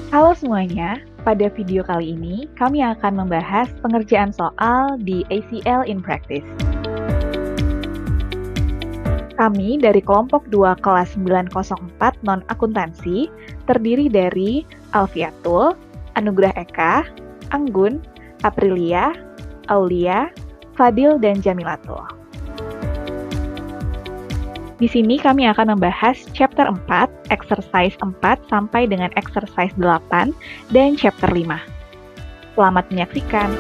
Halo semuanya, pada video kali ini kami akan membahas pengerjaan soal di ACL in Practice. Kami dari kelompok 2 kelas 904 non-akuntansi terdiri dari Alfiatul, Anugrah Eka, Anggun, Aprilia, Aulia, Fadil, dan Jamilatul. Di sini kami akan membahas chapter 4, exercise 4 sampai dengan exercise 8 dan chapter 5. Selamat menyaksikan.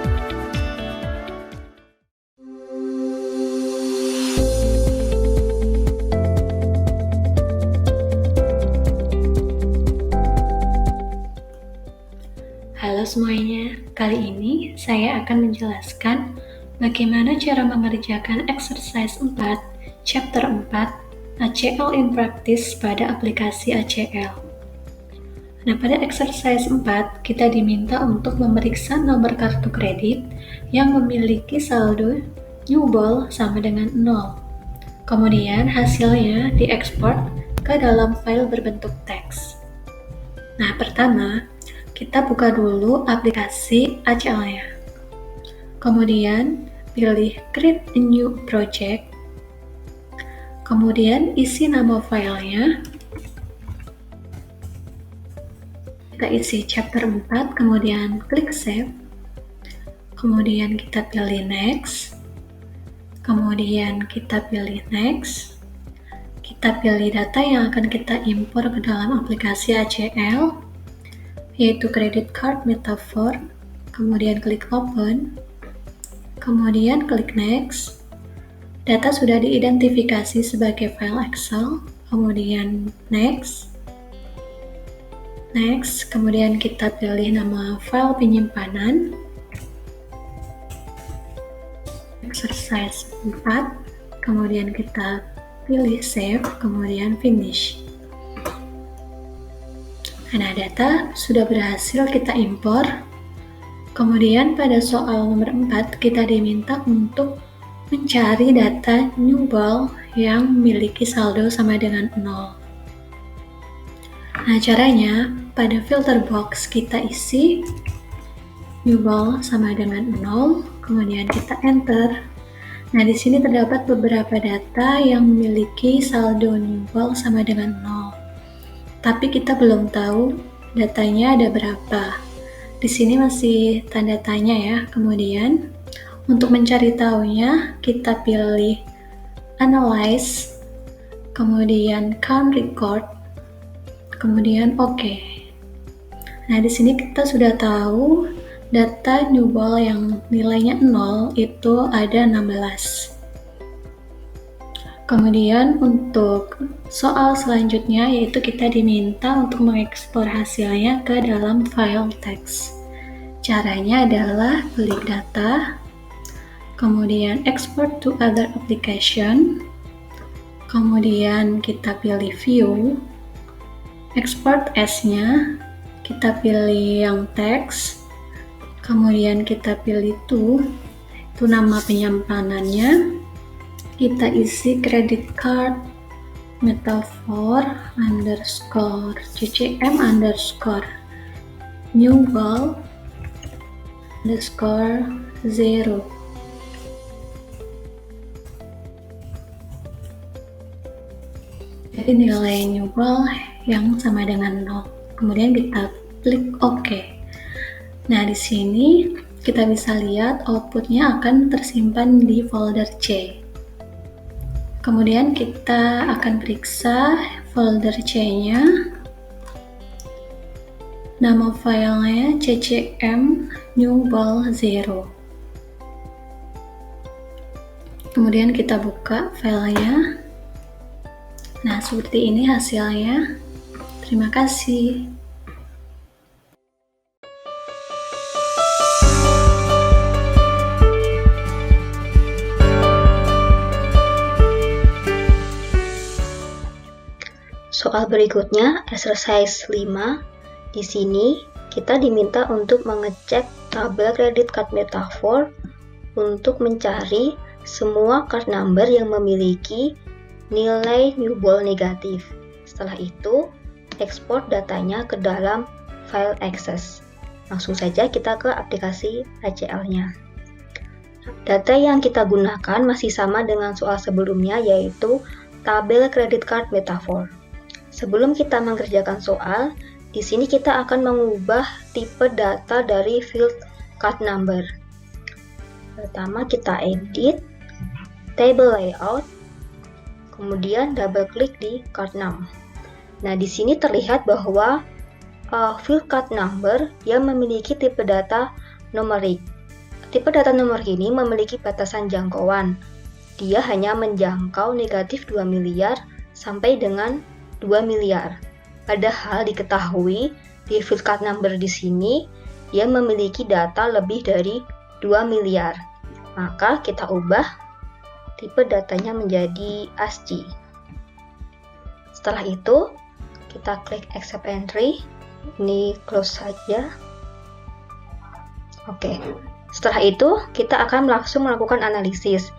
Halo semuanya, kali ini saya akan menjelaskan bagaimana cara mengerjakan exercise 4, chapter 4, ACL in Practice pada aplikasi ACL. Nah, pada exercise 4, kita diminta untuk memeriksa nomor kartu kredit yang memiliki saldo newball sama dengan 0. Kemudian hasilnya diekspor ke dalam file berbentuk teks. Nah, pertama, kita buka dulu aplikasi ACL-nya. Kemudian, pilih Create a New Project. Kemudian, isi nama filenya. Kita isi chapter 4, kemudian klik Save. Kemudian kita pilih Next. Kemudian kita pilih Next. Kita pilih data yang akan kita impor ke dalam aplikasi ACL, yaitu credit card metaphor. Kemudian klik Open. Kemudian klik Next. Data sudah diidentifikasi sebagai file Excel. Kemudian Next. Next, kemudian kita pilih nama file penyimpanan. Exercise 4. Kemudian kita pilih Save, kemudian Finish. Nah, data sudah berhasil kita impor. Kemudian pada soal nomor 4, kita diminta untuk mencari data newball yang memiliki saldo sama dengan 0. Nah, caranya pada filter box kita isi newball sama dengan 0, kemudian kita enter. Nah, di sini terdapat beberapa data yang memiliki saldo newball sama dengan 0. Tapi kita belum tahu datanya ada berapa. Di sini masih tanda tanya ya. Kemudian untuk mencari tahunya, kita pilih Analyze, kemudian Count Record, kemudian OK. Nah, di sini kita sudah tahu data newball yang nilainya 0 itu ada 16. Kemudian untuk soal selanjutnya, yaitu kita diminta untuk mengekspor hasilnya ke dalam file teks. Caranya adalah klik data, kemudian export to other application, kemudian kita pilih view, export as-nya, kita pilih yang teks, kemudian kita pilih to, itu nama penyimpanannya, kita isi credit card metaphor underscore ccm underscore newball underscore 0. Jadi nilai newball yang sama dengan 0. Kemudian kita klik OK. Nah, di sini kita bisa lihat outputnya akan tersimpan di folder C. Kemudian kita akan periksa folder C-nya. Nama filenya ccm newball 0. Kemudian kita buka filenya. Nah, seperti ini hasilnya. Terima kasih. Soal berikutnya, exercise 5. Di sini, kita diminta untuk mengecek tabel credit card metaphor untuk mencari semua card number yang memiliki nilai newball negatif. Setelah itu, ekspor datanya ke dalam file access. Langsung saja kita ke aplikasi HCL-nya. Data yang kita gunakan masih sama dengan soal sebelumnya, yaitu tabel credit card metafor. Sebelum kita mengerjakan soal, di sini kita akan mengubah tipe data dari field card number. Pertama kita edit, table layout, kemudian double klik di card num. Nah, di sini terlihat bahwa field card number yang memiliki tipe data numerik. Tipe data numerik ini memiliki batasan jangkauan. Dia hanya menjangkau negatif 2 miliar sampai dengan 2 miliar. Padahal diketahui di field card number di sini dia memiliki data lebih dari 2 miliar. Maka kita ubah tipe datanya menjadi ASCII. Setelah itu kita klik accept entry. Ini close saja. Oke. Setelah itu kita akan langsung melakukan analisis.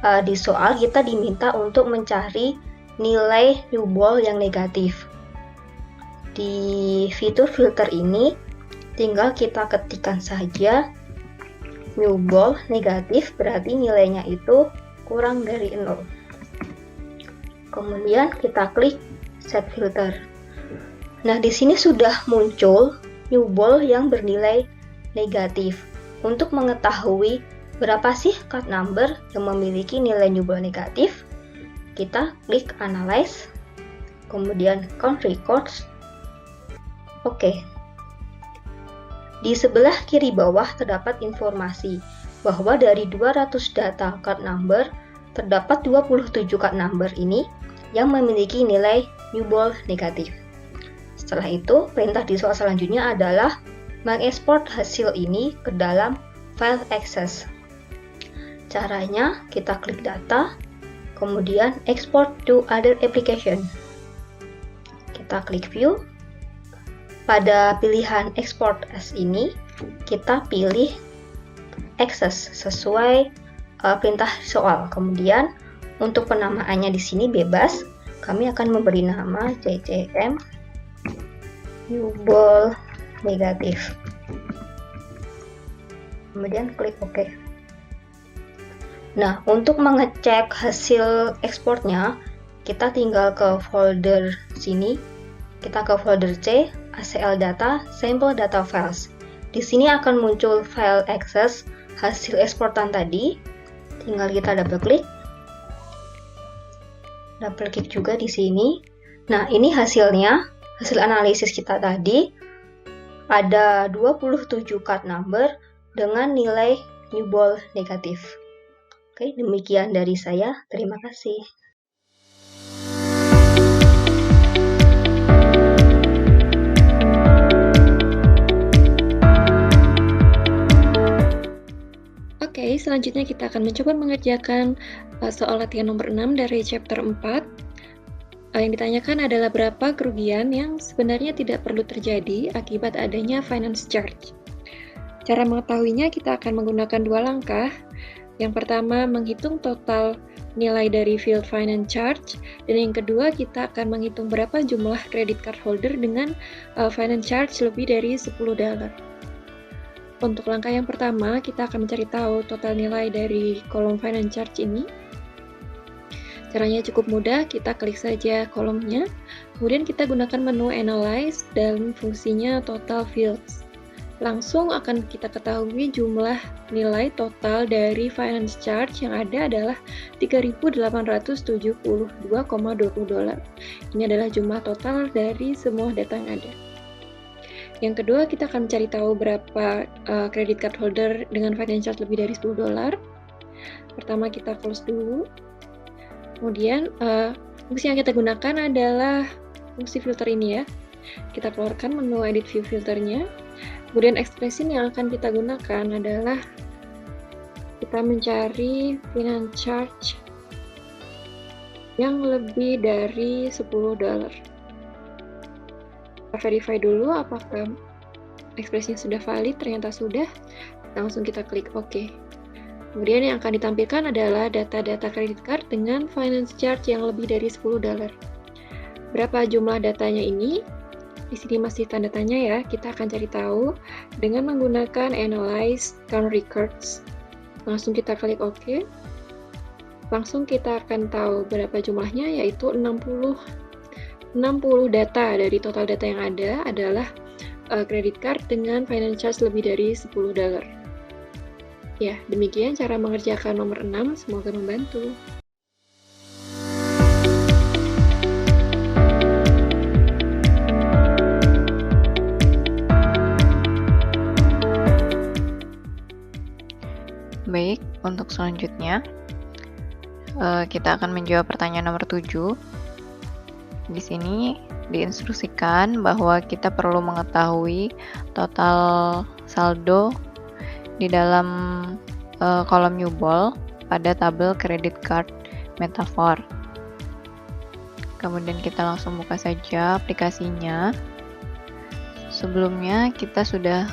Di soal kita diminta untuk mencari nilai new ball yang negatif. Di fitur filter ini tinggal kita ketikkan saja new ball negatif, berarti nilainya itu kurang dari 0. Kemudian kita klik set filter. Nah, di sini sudah muncul new ball yang bernilai negatif. Untuk mengetahui berapa sih card number yang memiliki nilai new ball negatif, kita klik analyze, kemudian count records. Oke. Di sebelah kiri bawah terdapat informasi bahwa dari 200 data card number, terdapat 27 card number ini yang memiliki nilai new ball negatif. Setelah itu, perintah di soal selanjutnya adalah mengekspor hasil ini ke dalam file access. Caranya, kita klik data, kemudian export to other application. Kita klik view. Pada pilihan export as ini, kita pilih access sesuai perintah soal. Kemudian, untuk penamaannya di sini bebas. Kami akan memberi nama CCM new ball negatif. Kemudian klik OK. Nah, untuk mengecek hasil ekspornya, kita tinggal ke folder sini. Kita ke folder C, ACL data, sample data files. Di sini akan muncul file access hasil eksportan tadi. Tinggal kita double klik. Double klik juga di sini. Nah, ini hasilnya, hasil analisis kita tadi. Ada 27 card number dengan nilai new ball negatif. Oke, demikian dari saya. Terima kasih. Oke, selanjutnya kita akan mencoba mengerjakan soal latihan nomor 6 dari chapter 4. Yang ditanyakan adalah berapa kerugian yang sebenarnya tidak perlu terjadi akibat adanya finance charge. Cara mengetahuinya kita akan menggunakan dua langkah. Yang pertama, menghitung total nilai dari field finance charge, dan yang kedua kita akan menghitung berapa jumlah credit card holder dengan finance charge lebih dari $10. Untuk langkah yang pertama, kita akan mencari tahu total nilai dari kolom finance charge ini. Caranya cukup mudah, kita klik saja kolomnya, kemudian kita gunakan menu Analyze dan fungsinya Total Fields. Langsung akan kita ketahui jumlah nilai total dari finance charge yang ada adalah $3.872,20. Ini adalah jumlah total dari semua data yang ada. Yang kedua, kita akan mencari tahu berapa credit card holder dengan finance charge lebih dari $10. Pertama kita close dulu. Kemudian fungsi yang kita gunakan adalah fungsi filter ini ya. Kita keluarkan menu edit view filternya. Kemudian ekspresi yang akan kita gunakan adalah kita mencari finance charge yang lebih dari $10. Kita verify dulu apakah ekspresinya sudah valid. Ternyata sudah. Langsung kita klik OK. Kemudian yang akan ditampilkan adalah data-data credit card dengan finance charge yang lebih dari $10. Berapa jumlah datanya ini? Di sini masih tanda tanya ya, kita akan cari tahu dengan menggunakan Analyze Count Records. Langsung kita klik OK. Langsung kita akan tahu berapa jumlahnya, yaitu 60 data. Dari total data yang ada adalah credit card dengan finance charge lebih dari $10. Ya, demikian cara mengerjakan nomor 6, semoga membantu. Baik, untuk selanjutnya kita akan menjawab pertanyaan nomor 7. Di sini diinstruksikan bahwa kita perlu mengetahui total saldo di dalam kolom new ball pada tabel credit card metafor. Kemudian kita langsung buka saja aplikasinya. Sebelumnya kita sudah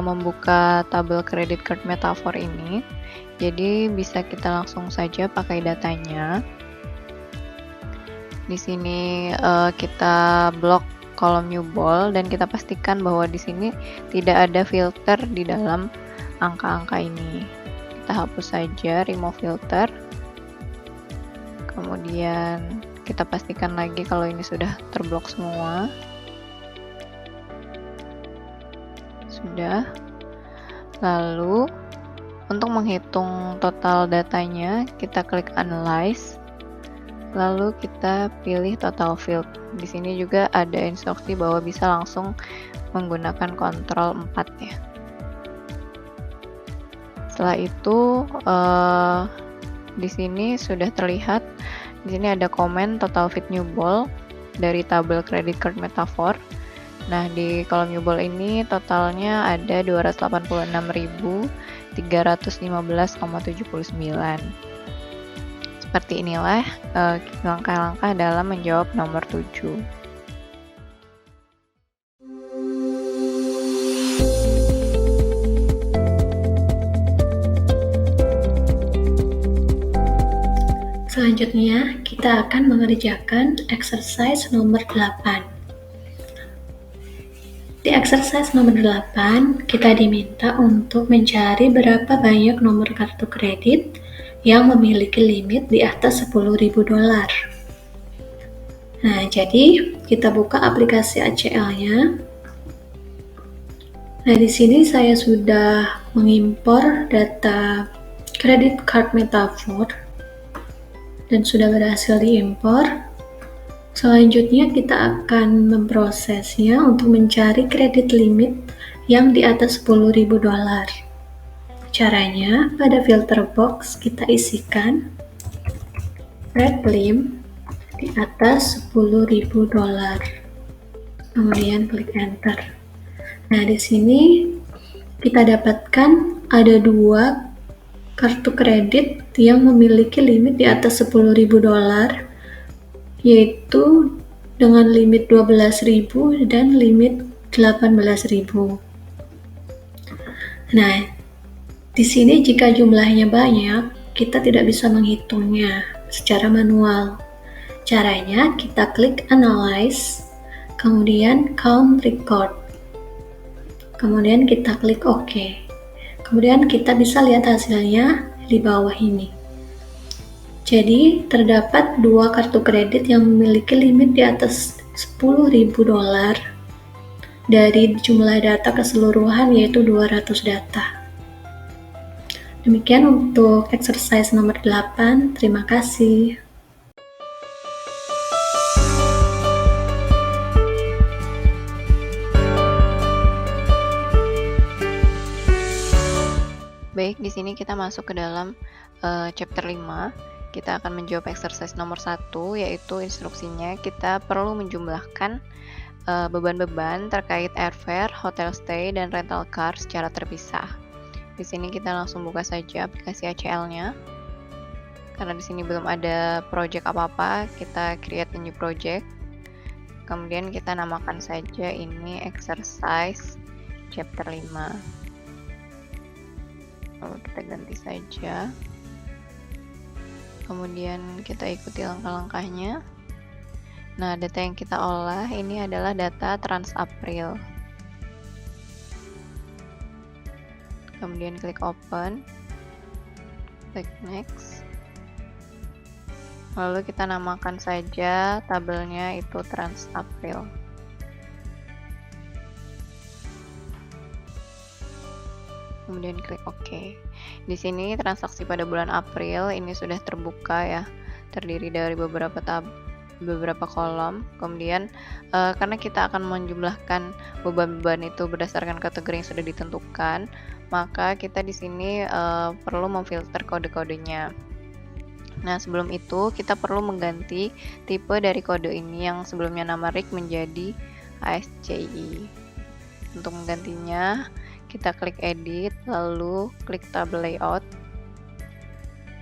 membuka tabel credit card metafor ini, jadi bisa kita langsung saja pakai datanya. Di sini kita blok kolom new ball dan kita pastikan bahwa di sini tidak ada filter di dalam angka-angka ini. Kita hapus saja remove filter. Kemudian kita pastikan lagi kalau ini sudah terblok semua. Sudah. Lalu untuk menghitung total datanya, kita klik Analyze. Lalu kita pilih Total Field. Di sini juga ada instruksi bahwa bisa langsung menggunakan Ctrl 4 ya. Setelah itu di sini sudah terlihat. Di sini ada komen Total Fit New Ball dari tabel credit card metafor. Nah, di kolom new ball ini totalnya ada 286.315,79. Seperti inilah langkah-langkah dalam menjawab nomor 7. Selanjutnya, kita akan mengerjakan exercise nomor 8. Di exercise nomor 8, kita diminta untuk mencari berapa banyak nomor kartu kredit yang memiliki limit di atas $10.000. Nah, jadi kita buka aplikasi ACL-nya. Nah, di sini saya sudah mengimpor data credit card metafor dan sudah berhasil diimpor. Selanjutnya kita akan memprosesnya untuk mencari kredit limit yang di atas $10.000. Caranya, pada filter box kita isikan red lim di atas $10.000. Kemudian klik enter. Nah, di sini kita dapatkan ada 2 kartu kredit yang memiliki limit di atas $10.000, yaitu dengan limit 12.000 dan limit 18.000. Nah, di sini jika jumlahnya banyak, kita tidak bisa menghitungnya secara manual. Caranya, kita klik Analyze, kemudian Count Record. Kemudian kita klik OK. Kemudian kita bisa lihat hasilnya di bawah ini. Jadi, terdapat 2 kartu kredit yang memiliki limit di atas $10.000 dari jumlah data keseluruhan, yaitu 200 data. Demikian untuk exercise nomor 8. Terima kasih. Baik, di sini kita masuk ke dalam chapter 5. Kita akan menjawab exercise nomor 1, yaitu instruksinya kita perlu menjumlahkan beban-beban terkait airfare, hotel stay, dan rental car secara terpisah. Di sini kita langsung buka saja aplikasi ACL-nya. Karena di sini belum ada project apa-apa, kita create a new project. Kemudian kita namakan saja ini exercise chapter 5. Lalu kita ganti saja. Kemudian kita ikuti langkah-langkahnya. Nah, data yang kita olah ini adalah data Trans April. Kemudian klik open, klik next. Lalu kita namakan saja tabelnya itu Trans April. Kemudian klik OK. Di sini transaksi pada bulan April ini sudah terbuka ya, terdiri dari beberapa kolom. Kemudian karena kita akan menjumlahkan beban-beban itu berdasarkan kategori yang sudah ditentukan, maka kita di sini perlu memfilter kode-kodenya. Nah, sebelum itu kita perlu mengganti tipe dari kode ini yang sebelumnya nama RIC menjadi ASCII. Untuk menggantinya, kita klik edit, lalu klik tabel layout.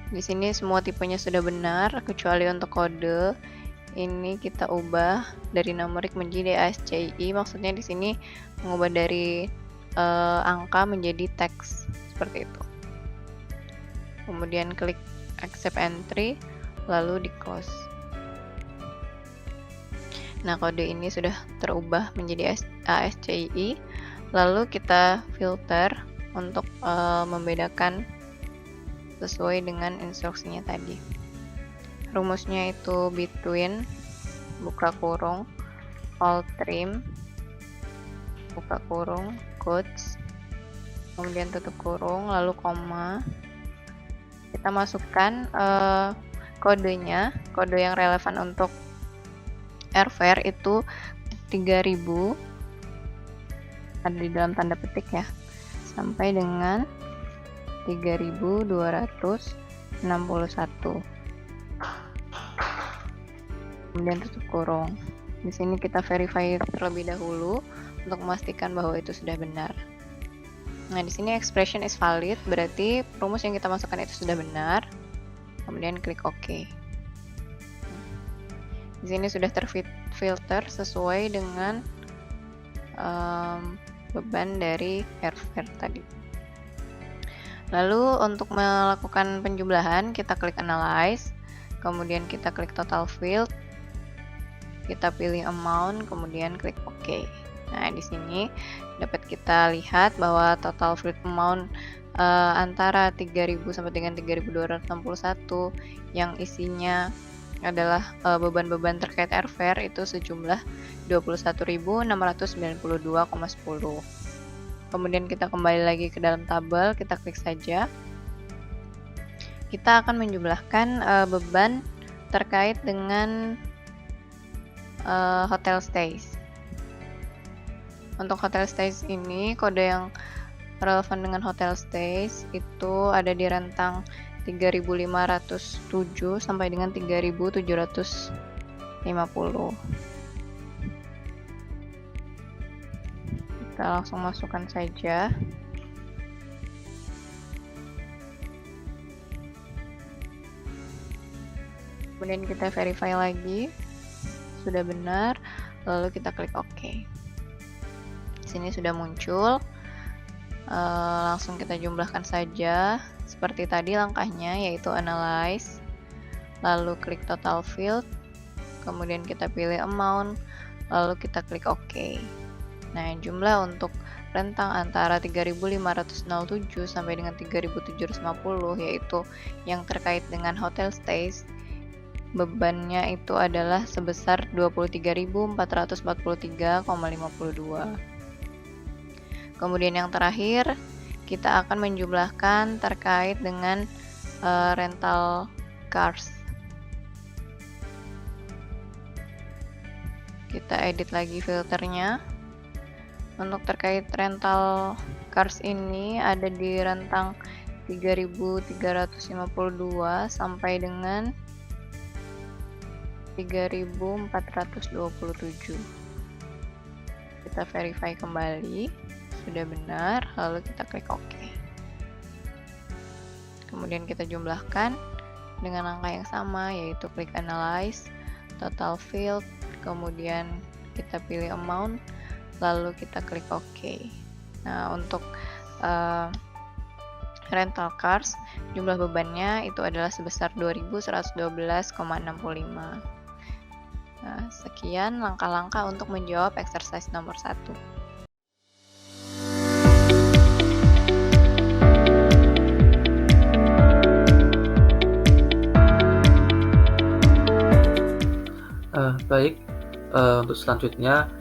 Di sini semua tipenya sudah benar, kecuali untuk kode. Ini kita ubah dari numerik menjadi ASCII. Maksudnya di sini mengubah dari angka menjadi teks seperti itu. Kemudian klik accept entry, lalu di close. Nah, kode ini sudah terubah menjadi ASCII. Lalu kita filter untuk membedakan sesuai dengan instruksinya tadi. Rumusnya itu between, buka kurung, all trim, buka kurung, quotes, kemudian tutup kurung, lalu koma. Kita masukkan kodenya, kode yang relevan untuk airfare itu 3000, ada di dalam tanda petik ya, sampai dengan 3261. Kemudian tutup kurung. Di sini kita verify terlebih dahulu untuk memastikan bahwa itu sudah benar. Nah, di sini expression is valid, berarti rumus yang kita masukkan itu sudah benar. Kemudian klik OK. Di sini sudah terfilter sesuai dengan beban dari airfare tadi. Lalu untuk melakukan penjumlahan, kita klik analyze, kemudian kita klik total field, kita pilih amount, kemudian klik OK. Nah, di sini dapat kita lihat bahwa total field amount antara 3000 sampai dengan 3261 yang isinya adalah beban-beban terkait airfare itu sejumlah 21.692,10. Kemudian kita kembali lagi ke dalam tabel, kita klik saja. Kita akan menjumlahkan beban terkait dengan hotel stays. Untuk hotel stays ini, kode yang relevan dengan hotel stays itu ada di rentang 3.507 sampai dengan 3.750. Kita langsung masukkan saja. Kemudian kita verify lagi, sudah benar, lalu kita klik OK. Di sini sudah muncul, langsung kita jumlahkan saja. Seperti tadi langkahnya, yaitu analyze, lalu klik total field, kemudian kita pilih amount, lalu kita klik OK. Nah, jumlah untuk rentang antara 3.507 sampai dengan 3.750, yaitu yang terkait dengan hotel stays, bebannya itu adalah sebesar 23.443,52. Kemudian yang terakhir, kita akan menjumlahkan terkait dengan rental cars. Kita edit lagi filternya. Untuk terkait rental cars ini ada di rentang 3.352 sampai dengan 3.427. Kita verify kembali, sudah benar, lalu kita klik OK. Kemudian kita jumlahkan dengan angka yang sama, yaitu klik analyze, total field, kemudian kita pilih amount, lalu kita klik OK. Nah, untuk rental cars, jumlah bebannya itu adalah sebesar 2.112,65. Nah, sekian langkah-langkah untuk menjawab exercise nomor 1. Baik, untuk selanjutnya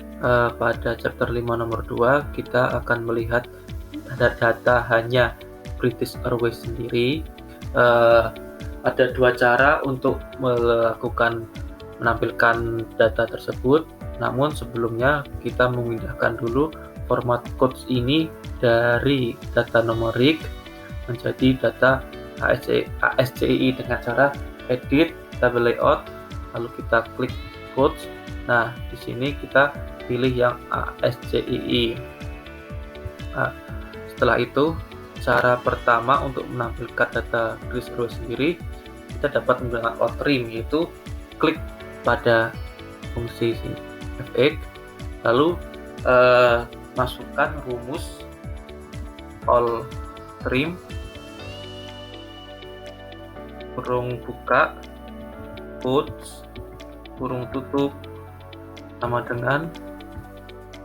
pada chapter 5 nomor 2 kita akan melihat data hanya British Airways sendiri. Ada dua cara untuk menampilkan data tersebut, namun sebelumnya kita memindahkan dulu format codes ini dari data numerik menjadi data ASCII dengan cara edit, table layout, lalu kita klik codes. Nah, di sini kita pilih yang ASCII. Nah, setelah itu, cara pertama untuk menampilkan data British Airways sendiri, kita dapat menggunakan All-Trim, yaitu klik pada fungsi fx, lalu masukkan rumus All-Trim, kurung buka, quotes, kurung tutup, sama dengan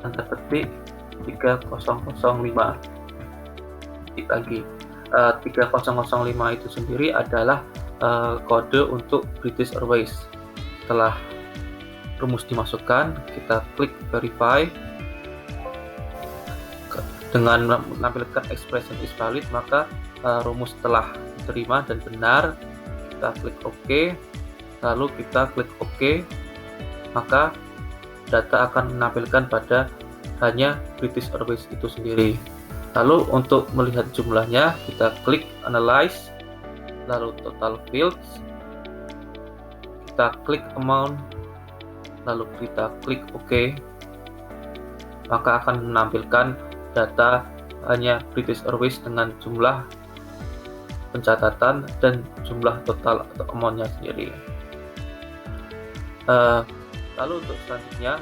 tanda petik 3005. Lagi 3005 itu sendiri adalah kode untuk British Airways. Setelah rumus dimasukkan, kita klik verify. Dengan menampilkan expression is valid, maka rumus telah diterima dan benar. Kita klik OK, lalu kita klik OK, maka data akan menampilkan pada hanya British Airways itu sendiri. Lalu untuk melihat jumlahnya, kita klik Analyze, lalu Total Fields, kita klik Amount, lalu kita klik OK, maka akan menampilkan data hanya British Airways dengan jumlah pencatatan dan jumlah total atau amount-nya sendiri. Lalu untuk selanjutnya,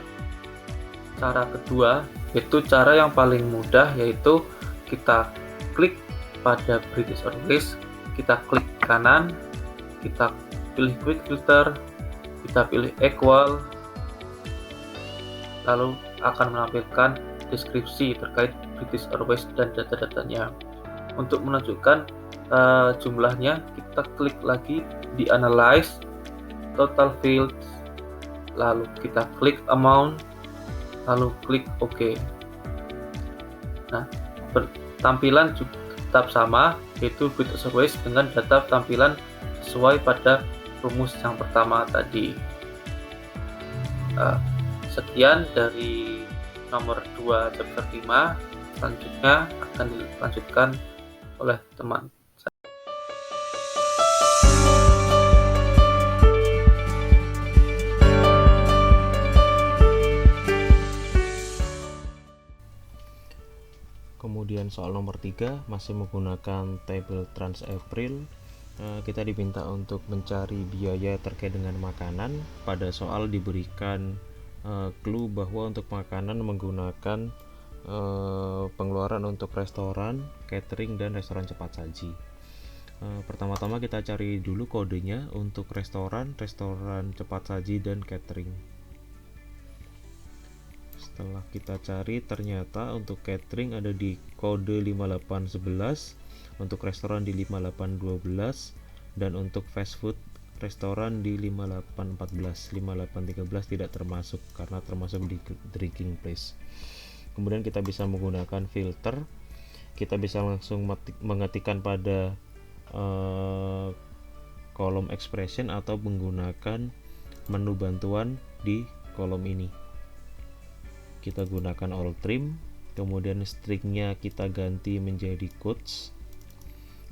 cara kedua, yaitu cara yang paling mudah, yaitu kita klik pada British Airways, kita klik kanan, kita pilih Quick Filter, kita pilih Equal, lalu akan menampilkan deskripsi terkait British Airways dan data-datanya. Untuk menunjukkan jumlahnya, kita klik lagi di Analyze, Total Fields, lalu kita klik Amount, lalu klik OK. Nah, tampilan juga tetap sama, yaitu British Airways dengan data tampilan sesuai pada rumus yang pertama tadi. Sekian dari nomor 2 chapter 5. Selanjutnya akan dilanjutkan oleh teman. Kemudian soal nomor 3 masih menggunakan table TransApril. Kita diminta untuk mencari biaya terkait dengan makanan. Pada soal diberikan clue bahwa untuk makanan menggunakan pengeluaran untuk restoran, catering, dan restoran cepat saji. Pertama-tama kita cari dulu kodenya untuk restoran cepat saji, dan catering. Setelah kita cari, ternyata untuk catering ada di kode 5811, untuk restoran di 5812, dan untuk fast food restoran di 5814. 5813 tidak termasuk karena termasuk di drinking place. Kemudian kita bisa menggunakan filter, kita bisa langsung mengetikkan pada kolom expression atau menggunakan menu bantuan di kolom ini. Kita gunakan All-Trim, kemudian stringnya kita ganti menjadi quotes,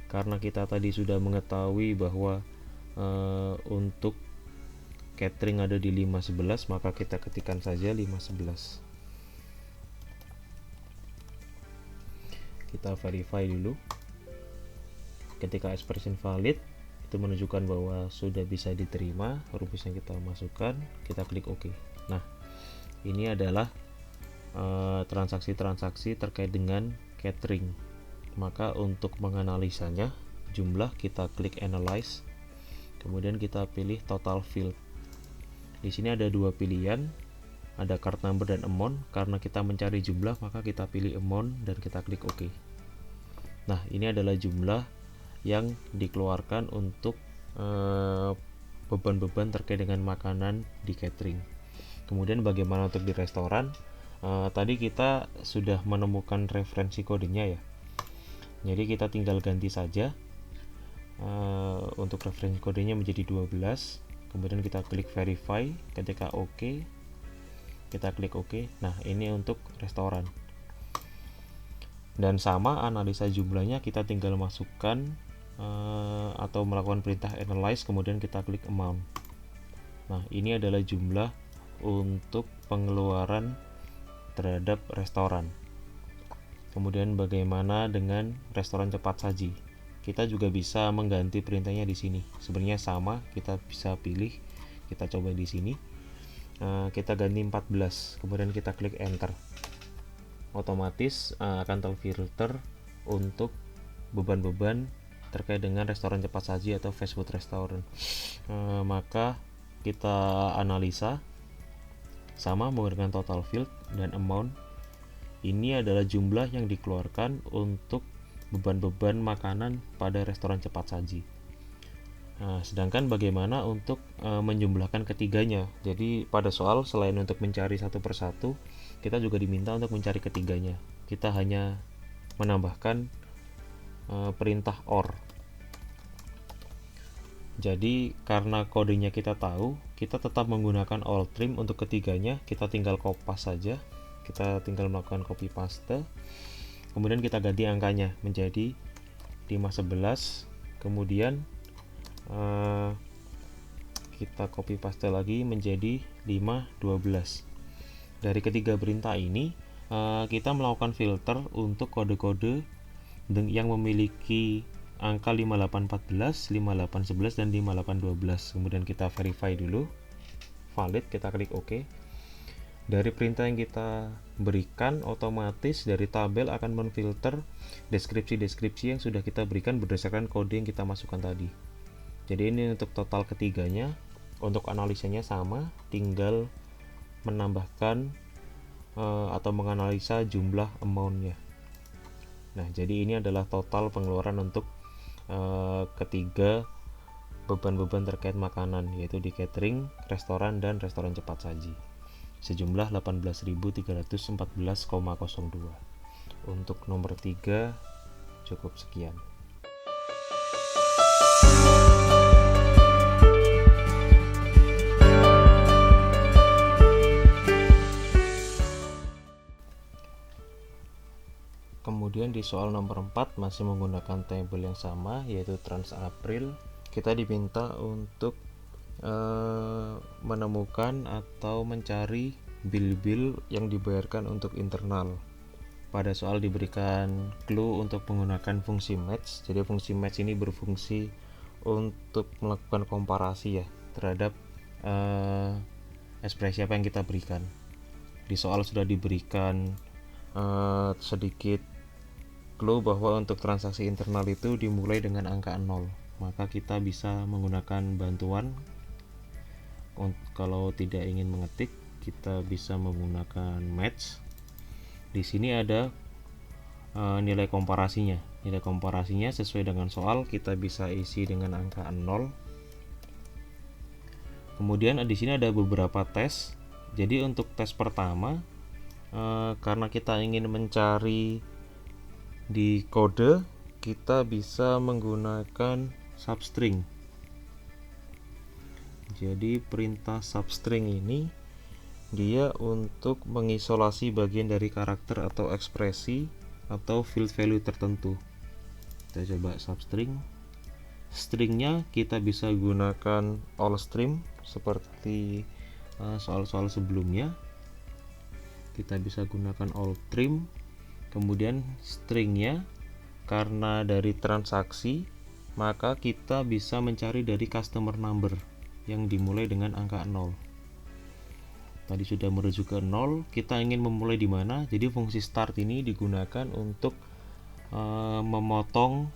karena kita tadi sudah mengetahui bahwa untuk catering ada di 511, maka kita ketikkan saja 511. Kita verify dulu. Ketika expression valid, itu menunjukkan bahwa sudah bisa diterima rumus yang kita masukkan. Kita klik OK. Nah, ini adalah transaksi-transaksi terkait dengan catering. Maka untuk menganalisanya jumlah, kita klik Analyze, kemudian kita pilih Total Field. Di sini ada dua pilihan, ada card number dan amount. Karena kita mencari jumlah, maka kita pilih amount dan kita klik OK. Nah, ini adalah jumlah yang dikeluarkan untuk beban-beban terkait dengan makanan di catering. Kemudian bagaimana untuk di restoran? Tadi kita sudah menemukan referensi kodenya ya. Jadi kita tinggal ganti saja untuk referensi kodenya menjadi 12. Kemudian kita klik verify. Ketika OK, kita klik OK. Nah, ini untuk restoran. Dan sama analisa jumlahnya, kita tinggal masukkan atau melakukan perintah analyze, kemudian kita klik amount. Nah, ini adalah jumlah untuk pengeluaran terhadap restoran. Kemudian bagaimana dengan restoran cepat saji? Kita juga bisa mengganti perintahnya di sini. Sebenarnya sama, kita bisa pilih. Kita coba di sini. Kita ganti 14, kemudian kita klik enter. Otomatis akan terfilter untuk beban-beban terkait dengan restoran cepat saji atau fast food restaurant. Maka kita analisa sama menggunakan total field dan amount. Ini adalah jumlah yang dikeluarkan untuk beban-beban makanan pada restoran cepat saji. Nah, sedangkan bagaimana untuk menjumlahkan ketiganya? Jadi pada soal selain untuk mencari satu persatu, kita juga diminta untuk mencari ketiganya. Kita hanya menambahkan perintah OR. Jadi karena kodenya kita tahu, kita tetap menggunakan all trim untuk ketiganya. Kita tinggal copy saja. Kita tinggal melakukan copy paste. Kemudian kita ganti angkanya menjadi 511. Kemudian kita copy paste lagi menjadi 512. Dari ketiga perintah ini kita melakukan filter untuk kode-kode yang memiliki angka 5814, 5811 dan 5812. Kemudian kita verify dulu valid, kita klik OK. Dari perintah yang kita berikan, otomatis dari tabel akan menfilter deskripsi-deskripsi yang sudah kita berikan berdasarkan kode yang kita masukkan tadi. Jadi ini untuk total ketiganya. Untuk analisanya sama, tinggal menambahkan atau menganalisa jumlah amount-nya. Nah, jadi ini adalah total pengeluaran untuk ketiga beban-beban terkait makanan, yaitu di catering, restoran, dan restoran cepat saji, sejumlah 18.314,02. Untuk nomor 3 cukup sekian. Kemudian di soal nomor 4 masih menggunakan tabel yang sama, yaitu Trans April. Kita diminta untuk menemukan atau mencari bill-bill yang dibayarkan untuk internal. Pada soal diberikan clue untuk menggunakan fungsi match. Jadi fungsi match ini berfungsi untuk melakukan komparasi ya terhadap ekspresi apa yang kita berikan. Di soal sudah diberikan sedikit clue bahwa untuk transaksi internal itu dimulai dengan angka 0, maka kita bisa menggunakan bantuan. Kalau tidak ingin mengetik, kita bisa menggunakan match. Di sini ada nilai komparasinya. Nilai komparasinya sesuai dengan soal, kita bisa isi dengan angka 0. Kemudian di sini ada beberapa tes. Jadi untuk tes pertama, karena kita ingin mencari di kode, kita bisa menggunakan substring. Jadi perintah substring ini dia untuk mengisolasi bagian dari karakter atau ekspresi atau field value tertentu. Kita coba substring. Stringnya kita bisa gunakan all string seperti soal-soal sebelumnya. Kita bisa gunakan all trim. Kemudian stringnya karena dari transaksi, maka kita bisa mencari dari customer number yang dimulai dengan angka 0. Tadi sudah merujuk ke 0, kita ingin memulai di mana? Jadi fungsi start ini digunakan untuk memotong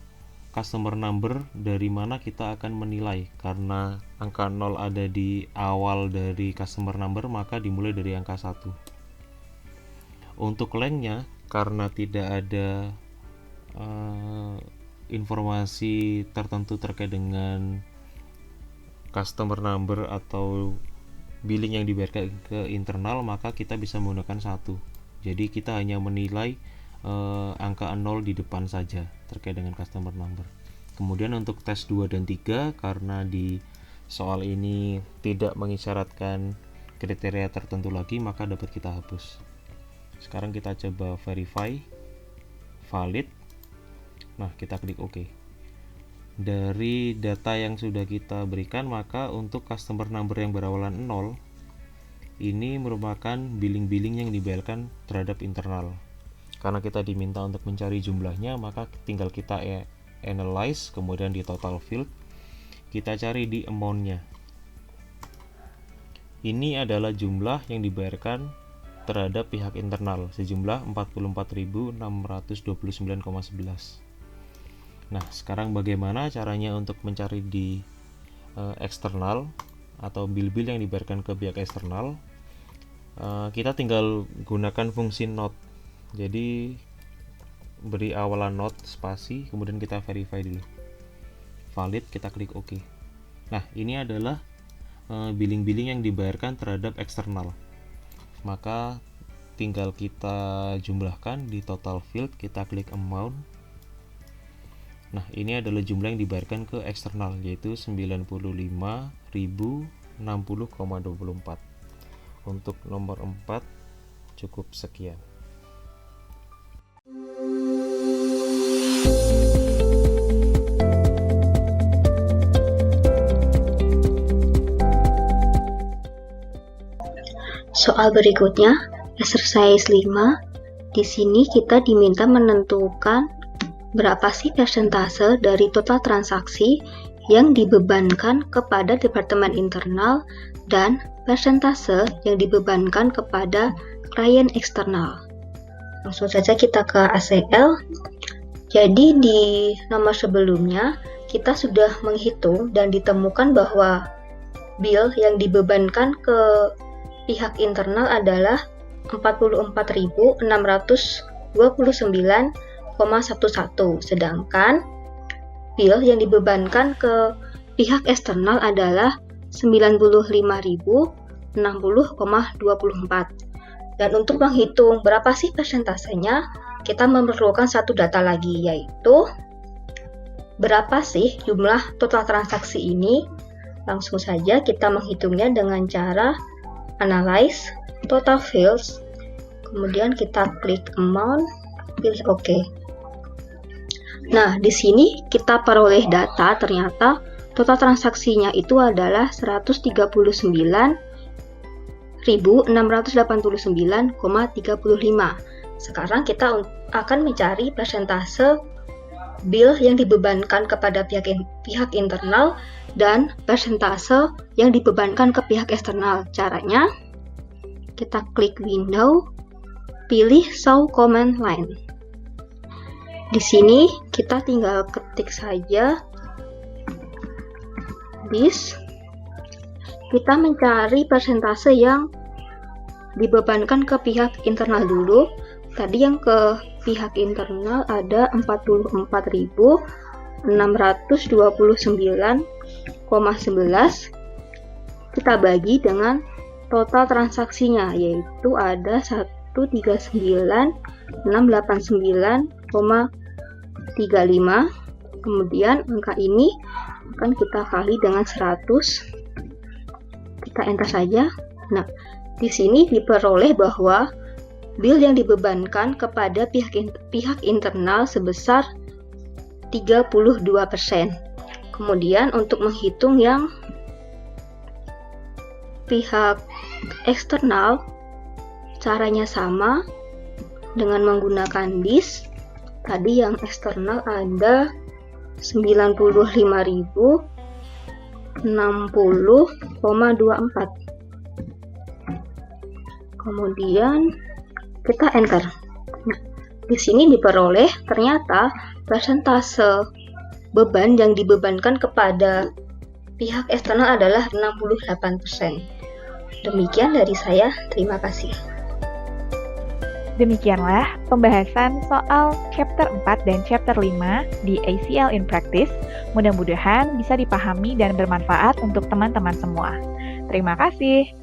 customer number, dari mana kita akan menilai? Karena angka 0 ada di awal dari customer number, maka dimulai dari angka 1. Untuk lengthnya, karena tidak ada informasi tertentu terkait dengan customer number atau billing yang dibayarkan ke internal, maka kita bisa menggunakan 1. Jadi kita hanya menilai angka 0 di depan saja terkait dengan customer number. Kemudian untuk tes 2 dan 3, karena di soal ini tidak mengisyaratkan kriteria tertentu lagi, maka dapat kita hapus. Sekarang kita coba verify, valid. Nah, kita klik OK. Dari data yang sudah kita berikan, maka untuk customer number yang berawalan 0, ini merupakan billing-billing yang dibayarkan terhadap internal. Karena kita diminta untuk mencari jumlahnya, maka tinggal kita analyze, kemudian di total field kita cari di amount-nya. Ini adalah jumlah yang dibayarkan terhadap pihak internal sejumlah 44.629,11. Nah, sekarang bagaimana caranya untuk mencari di eksternal atau bill-bill yang dibayarkan ke pihak eksternal? Kita tinggal gunakan fungsi not. Jadi beri awalan not spasi, kemudian kita verify dulu, valid, kita klik OK. Nah, ini adalah billing-billing yang dibayarkan terhadap eksternal. Maka tinggal kita jumlahkan di total field, kita klik amount. Nah, ini adalah jumlah yang dibayarkan ke eksternal, yaitu 95.060,24. Untuk nomor 4 cukup sekian. Soal berikutnya, exercise 5. Di sini kita diminta menentukan berapa sih persentase dari total transaksi yang dibebankan kepada departemen internal dan persentase yang dibebankan kepada klien eksternal. Langsung saja kita ke ACL. Jadi di nomor sebelumnya kita sudah menghitung dan ditemukan bahwa bill yang dibebankan ke pihak internal adalah 44.629,11, sedangkan bill yang dibebankan ke pihak eksternal adalah 95.060,24. Dan untuk menghitung berapa sih persentasenya, kita memerlukan satu data lagi, yaitu berapa sih jumlah total transaksi ini. Langsung saja kita menghitungnya dengan cara analyze, total fields, kemudian kita klik amount, pilih OK. Nah, di sini kita peroleh data, ternyata total transaksinya itu adalah 139.689,35. Sekarang kita akan mencari persentase bill yang dibebankan kepada pihak internal dan persentase yang dibebankan ke pihak eksternal. Caranya, kita klik window, pilih show command line. Di sini kita tinggal ketik saja this. Kita mencari persentase yang dibebankan ke pihak internal dulu. Tadi yang ke pihak internal ada 44.629,11. Kita bagi dengan total transaksinya, yaitu ada 139.689,35. Kemudian angka ini akan kita kali dengan 100. Kita enter saja. Nah, di sini diperoleh bahwa bill yang dibebankan kepada pihak internal sebesar 32%. Kemudian untuk menghitung yang pihak eksternal, caranya sama dengan menggunakan this. Tadi yang eksternal ada 95.060,24. Kemudian kita enter. Nah, di sini diperoleh ternyata persentase beban yang dibebankan kepada pihak eksternal adalah 68%. Demikian dari saya, terima kasih. Demikianlah pembahasan soal chapter 4 dan chapter 5 di ACL in Practice. Mudah-mudahan bisa dipahami dan bermanfaat untuk teman-teman semua. Terima kasih.